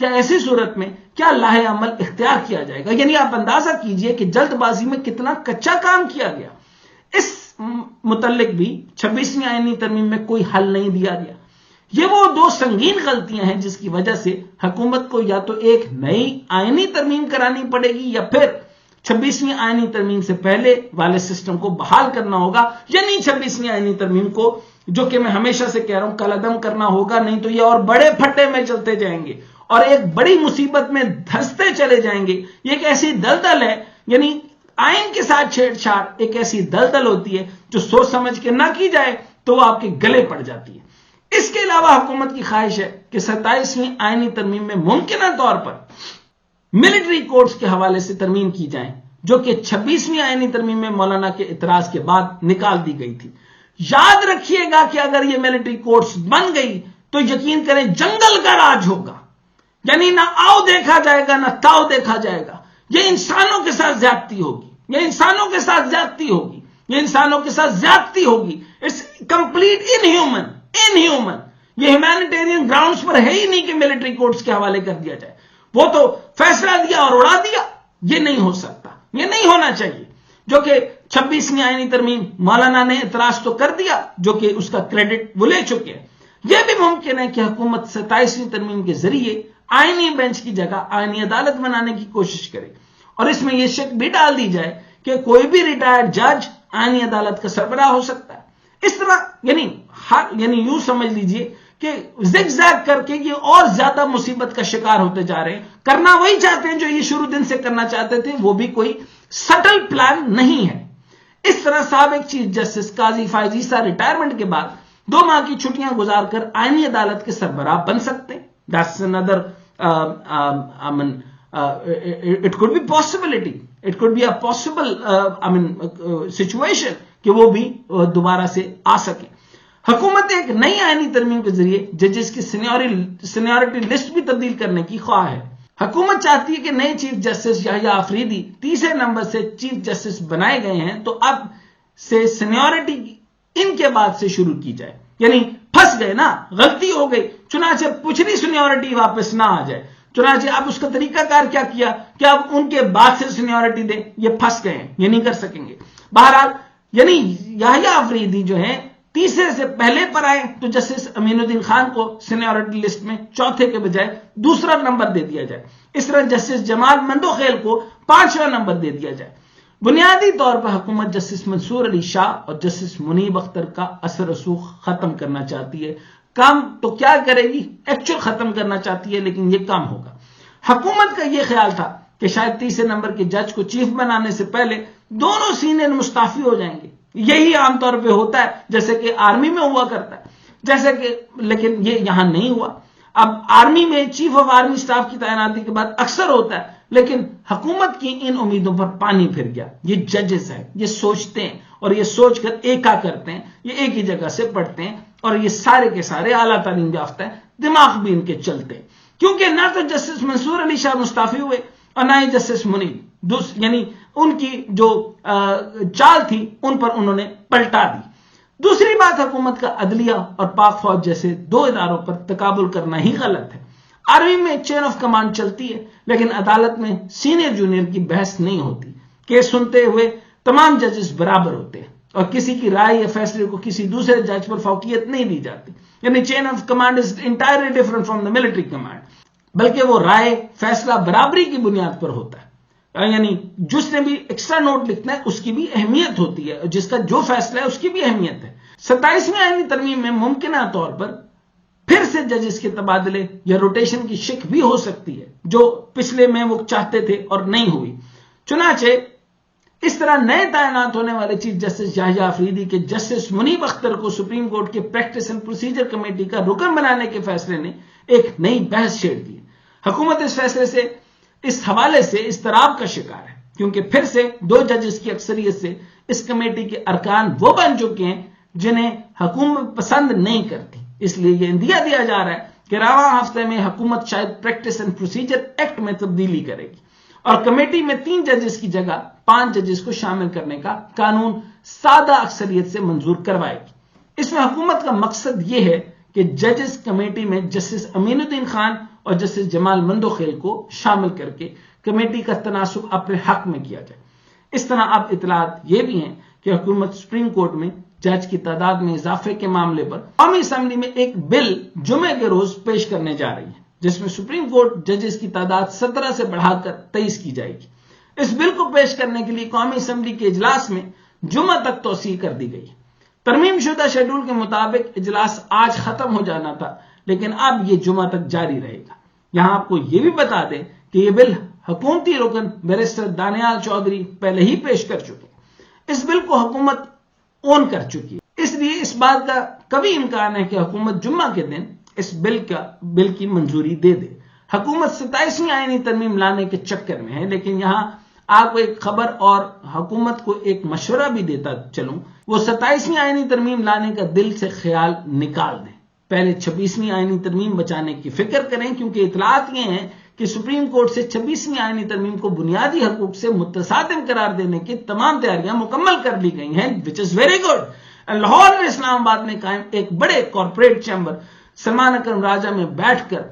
کیا ایسی صورت میں کیا لاہ عمل اختیار کیا جائے گا؟ یعنی آپ اندازہ کیجئے کہ جلد بازی میں کتنا کچا کام کیا گیا. اس متعلق بھی 26ویں آئینی ترمیم میں کوئی حل نہیں دیا گیا. یہ وہ دو سنگین غلطیاں ہیں جس کی وجہ سے حکومت کو یا تو ایک نئی آئینی ترمیم کرانی پڑے گی یا پھر 26ویں آئینی ترمیم سے پہلے والے سسٹم کو بحال کرنا ہوگا. یعنی 26ویں آئینی ترمیم کو، جو کہ میں ہمیشہ سے کہہ رہا ہوں، کالعدم کرنا ہوگا، نہیں تو یہ اور بڑے پھٹے میں چلتے جائیں گے اور ایک بڑی مصیبت میں دھستے چلے جائیں گے. یہ ایک ایسی دلدل ہے، یعنی آئین کے ساتھ چھیڑ چھاڑ ایک ایسی دلدل ہوتی ہے جو سوچ سمجھ کے نہ کی جائے تو وہ آپ کے گلے پڑ جاتی ہے. اس کے علاوہ حکومت کی خواہش ہے کہ 27ویں آئینی ترمیم میں ممکنہ طور پر ملٹری کوڈز کے حوالے سے ترمیم کی جائیں، جو کہ 26ویں آئینی ترمیم میں مولانا کے اعتراض کے بعد نکال دی گئی تھی. یاد رکھیے گا کہ اگر یہ ملٹری کوڈز بن گئی تو یقین کریں جنگل کا راج ہوگا. یعنی نہ آؤ دیکھا جائے گا نہ تاؤ دیکھا جائے گا. یہ انسانوں کے ساتھ زیادتی ہوگی، یہ انسانوں کے ساتھ زیادتی ہوگی، یہ انسانوں کے ساتھ زیادتی ہوگی. It's complete inhuman. یہ ہیومینیٹیرین گراؤنڈز پر ہے ہی نہیں کہ ملٹری کورٹس کے حوالے کر دیا جائے. وہ تو فیصلہ دیا اور اڑا دیا. یہ نہیں ہو سکتا، یہ نہیں ہونا چاہیے. جو کہ 26ویں آئینی ترمیم مولانا نے اعتراض تو کر دیا، جو کہ اس کا کریڈٹ وہ لے چکے ہیں. یہ بھی ممکن ہے کہ حکومت 27ویں ترمیم کے ذریعے آئینی بینچ کی جگہ آئینی عدالت بنانے کی کوشش کرے، اور اس میں یہ شک بھی ڈال دی جائے کہ کوئی بھی ریٹائرڈ جج آئینی عدالت کا سربراہ ہو سکتا ہے. اس طرح یعنی یوں سمجھ لیجئے کہ زگ زیگ کر کے یہ اور زیادہ مصیبت کا شکار ہوتے جا رہے ہیں. کرنا وہی چاہتے ہیں جو یہ شروع دن سے کرنا چاہتے تھے، وہ بھی کوئی سٹل پلان نہیں ہے. اس طرح سابق چیف جسٹس قاضی فائز عیسیٰ ریٹائرمنٹ کے بعد 2 ماہ کی چھٹیاں گزار کر آئینی عدالت کے سربراہ بن سکتے ہیں. That's another it could be possibility. It could be a possible situation کہ وہ بھی دوبارہ سے آ سکے. حکومت ایک نئی آئینی ترمیم کے ذریعے ججز کی سینیورٹی لسٹ بھی تبدیل کرنے کی خواہاں ہے. حکومت چاہتی ہے کہ نئے چیف جسٹس یحییٰ آفریدی تیسرے نمبر سے چیف جسٹس بنائے گئے ہیں تو اب سے سینیورٹی ان کے بعد سے شروع کی جائے. یعنی پھنس گئے نا، غلطی ہو گئی، چنانچہ پچھلی سینیورٹی واپس نہ آ جائے. چنانچہ اب اس کا طریقہ کار کیا کیا کہ اب ان کے بعد سے سینیورٹی دیں. یہ پھنس گئے ہیں، یہ نہیں کر سکیں گے. بہرحال یعنی یحییٰ آفریدی جو ہیں تیسرے سے پہلے پر آئے تو جسٹس امین الدین خان کو سینیورٹی لسٹ میں چوتھے کے بجائے دوسرا نمبر دے دیا جائے. اس طرح جسٹس جمال مندوخیل کو 5واں نمبر دے دیا جائے. بنیادی طور پر حکومت جسٹس منصور علی شاہ اور جسٹس منیب اختر کا اثر رسوخ ختم کرنا چاہتی ہے. کام تو کیا کرے گی، ایکچوئل ختم کرنا چاہتی ہے، لیکن یہ کام ہوگا. حکومت کا یہ خیال تھا کہ شاید تیسرے نمبر کے جج کو چیف بنانے سے پہلے دونوں سینئر مستعفی ہو جائیں گے. یہی عام طور پہ ہوتا ہے، جیسے کہ آرمی میں ہوا کرتا ہے، جیسے کہ لیکن یہ یہاں نہیں ہوا. اب آرمی میں چیف آف آرمی سٹاف کی تعیناتی کے بعد اکثر ہوتا ہے، لیکن حکومت کی ان امیدوں پر پانی پھر گیا. یہ ججز ہیں، یہ سوچتے ہیں اور یہ سوچ کر ایکا کرتے ہیں، یہ ایک ہی جگہ سے پڑھتے ہیں اور یہ سارے کے سارے اعلیٰ تعلیم یافتہ ہیں، دماغ بھی ان کے چلتے ہیں. کیونکہ نہ تو جسٹس منصور علی شاہ مستعفی ہوئے اور نہ ہی جسٹس منیب، یعنی ان کی جو چال تھی ان پر انہوں نے پلٹا دی. دوسری بات، حکومت کا عدلیہ اور پاک فوج جیسے 2 اداروں پر تقابل کرنا ہی غلط ہے. آرمی میں چین آف کمانڈ چلتی ہے، لیکن عدالت میں سینئر جونیئر کی بحث نہیں ہوتی. کیس سنتے ہوئے تمام ججز برابر ہوتے ہیں اور کسی کی رائے یا فیصلے کو کسی دوسرے جج پر فوقیت نہیں دی جاتی. یعنی chain of command is entirely different from the military command, بلکہ وہ رائے فیصلہ برابری کی بنیاد پر ہوتا ہے. یعنی جس نے بھی ایکسٹرا نوٹ لکھنا ہے اس کی بھی اہمیت ہوتی ہے، جس کا جو فیصلہ ہے اس کی بھی اہمیت ہے. 27ویں آئینی ترمیم میں ممکنہ طور پر پھر سے ججز کے تبادلے یا روٹیشن کی شک بھی ہو سکتی ہے، جو پچھلے میں وہ چاہتے تھے اور نہیں ہوئی. چنانچہ اس طرح نئے تعینات ہونے والے چیف جسٹس یحییٰ آفریدی کے جسٹس منیب اختر کو سپریم کورٹ کے پریکٹس اینڈ پروسیجر کمیٹی کا رکن بنانے کے فیصلے نے ایک نئی بحث چھیڑ دی. حکومت اس فیصلے سے اس حوالے سے اضطراب کا شکار ہے، کیونکہ پھر سے 2 ججز کی اکثریت سے اس کمیٹی کے ارکان وہ بن چکے ہیں جنہیں حکومت پسند نہیں کرتی. اس لیے یہ اندیا دیا جا رہا ہے کہ رواں ہفتے میں حکومت شاید پریکٹس اینڈ پروسیجر ایکٹ میں تبدیلی کرے گی اور کمیٹی میں 3 ججز کی جگہ 5 ججز کو شامل کرنے کا قانون سادہ اکثریت سے منظور کروائے گی. اس میں حکومت کا مقصد یہ ہے کہ ججز کمیٹی میں جسٹس امین الدین خان اور جسٹس جمال مندوخیل کو شامل کر کے کمیٹی کا تناسب اپنے حق میں کیا جائے۔ اس طرح اب اطلاعات یہ بھی ہیں کہ حکومت سپریم کورٹ میں جج کی تعداد میں اضافے کے معاملے پر قومی اسمبلی میں ایک بل جمعے کے روز پیش کرنے جا رہی ہے، جس میں سپریم کورٹ ججز کی تعداد 17 سے بڑھا کر 23 کی جائے گی۔ اس بل کو پیش کرنے کے لیے قومی اسمبلی کے اجلاس میں جمعہ تک توسیع کر دی گئی۔ ترمیم شدہ شیڈول کے مطابق اجلاس آج ختم ہو جانا تھا، لیکن اب یہ جمعہ تک جاری رہے گا۔ یہاں آپ کو یہ بھی بتا دیں کہ یہ بل حکومتی رکن بیرسٹر دانیال چودھری پہلے ہی پیش کر چکے۔ اس بل کو حکومت اون کر چکی ہے، اس لیے اس بات کا کبھی امکان ہے کہ حکومت جمعہ کے دن اس بل کی منظوری دے دے۔ حکومت 27ویں آئینی ترمیم لانے کے چکر میں ہے، لیکن یہاں آپ کو ایک خبر اور حکومت کو ایک مشورہ بھی دیتا چلوں، وہ 27ویں آئینی ترمیم لانے کا دل سے خیال نکال دیں، پہلے 26ویں آئینی ترمیم بچانے کی فکر کریں، کیونکہ اطلاعات یہ ہیں کہ سپریم کورٹ سے 26ویں آئینی ترمیم کو بنیادی حقوق سے متصادم قرار دینے کی تمام تیاریاں مکمل کر لی گئی ہیں، which is very good۔ Lahore اور اسلام آباد میں قائم ایک بڑے کارپوریٹ چیمبر سلمان اکرم راجہ میں بیٹھ کر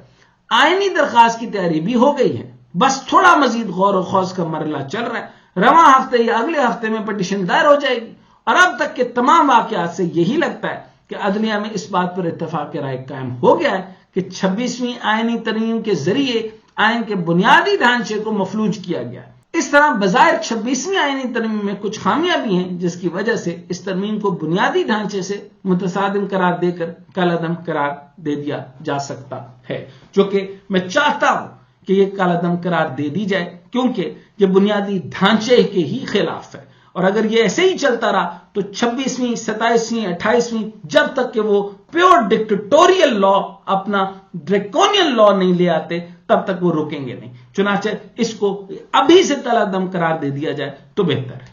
آئینی درخواست کی تیاری بھی ہو گئی ہے، بس تھوڑا مزید غور و خوض کا مرحلہ چل رہا ہے۔ رواں ہفتے یا اگلے ہفتے میں پٹیشن دائر ہو جائے گی، اور اب تک کے تمام واقعات سے یہی لگتا ہے کہ عدلیہ میں اس بات پر اتفاق رائے قائم ہو گیا ہے کہ 26ویں آئینی ترمیم کے ذریعے آئین کے بنیادی ڈھانچے کو مفلوج کیا گیا ہے۔ اس طرح بظاہر 26ویں آئینی ترمیم میں کچھ خامیاں بھی ہیں، جس کی وجہ سے اس ترمیم کو بنیادی ڈھانچے سے متصادم قرار دے کر کالعدم قرار دے دیا جا سکتا ہے، جو کہ میں چاہتا ہوں کہ یہ کالعدم قرار دے دی جائے، کیونکہ یہ بنیادی ڈھانچے کے ہی خلاف ہے۔ اور اگر یہ ایسے ہی چلتا رہا تو 26ویں، 27ویں، 28ویں، جب تک کہ وہ پیور ڈکٹیٹوریل لا، اپنا ڈریکونین لا نہیں لے آتے، تب تک وہ رکیں گے نہیں۔ چنانچہ اس کو ابھی سے کالعدم قرار دے دیا جائے تو بہتر ہے۔